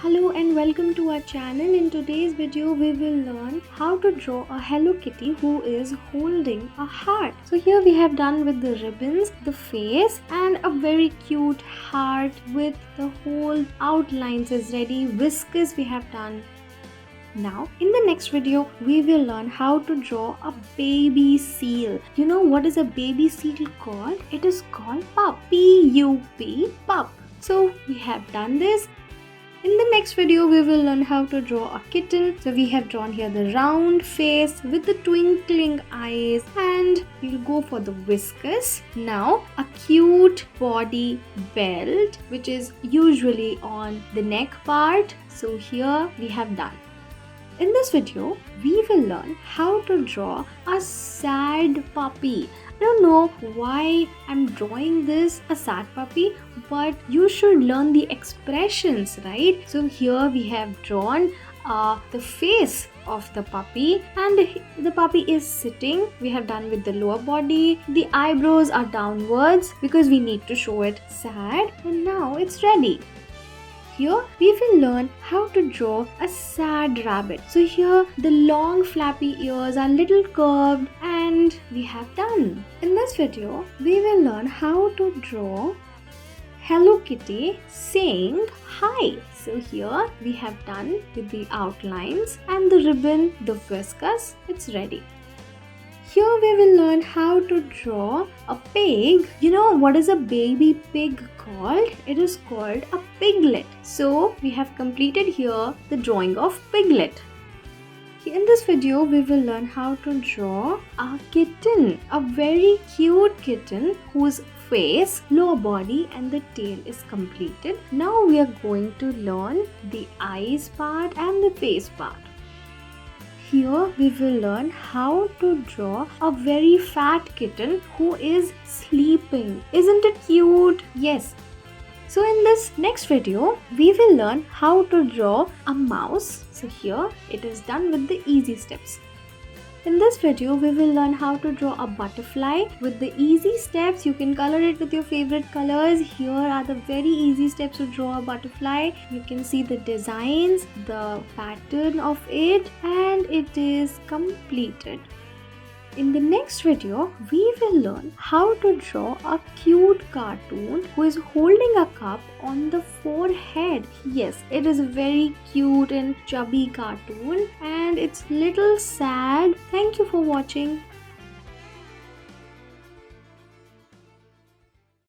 Hello and welcome to our channel. In today's video we will learn how to draw a Hello Kitty who is holding a heart. So here we have done with the ribbons, the face and a very cute heart with the whole outlines is ready. Whiskers we have done. Now in the next video we will learn how to draw a baby seal. You know what is a baby seal called? It is called pup. P-U-P, pup. So we have done this. In the next video, we will learn how to draw a kitten. So we have drawn here the round face with the twinkling eyes and we'll go for the whiskers. Now a cute body belt which is usually on the neck part. So here we have done. In this video, we will learn how to draw a sad puppy. I don't know why I'm drawing this a sad puppy, but you should learn the expressions, right? So here we have drawn the face of the puppy and the puppy is sitting. We have done with the lower body. The eyebrows are downwards because we need to show it sad, and now it's ready. Here we will learn how to draw a sad rabbit. So here the long flappy ears are little curved and we have done. In this video we will learn how to draw Hello Kitty saying hi. So here we have done with the outlines and the ribbon, the whiskers, it's ready. Here we will learn how to draw a pig. You know what is a baby pig called? It is called a piglet. So we have completed here the drawing of piglet. In this video we will learn how to draw a kitten. A very cute kitten whose face, lower body and the tail is completed. Now we are going to learn the eyes part and the face part. Here we will learn how to draw a very fat kitten who is sleeping. Isn't it cute? Yes. So in this next video, we will learn how to draw a mouse. So here it is done with the easy steps. In this video, we will learn how to draw a butterfly with the easy steps. You can color it with your favorite colors. Here are the very easy steps to draw a butterfly. You can see the designs, the pattern of it, and it is completed. In the next video, we will learn how to draw a cute cartoon who is holding a cup on the forehead. Yes, it is a very cute and chubby cartoon and it's little sad. Thank you for watching.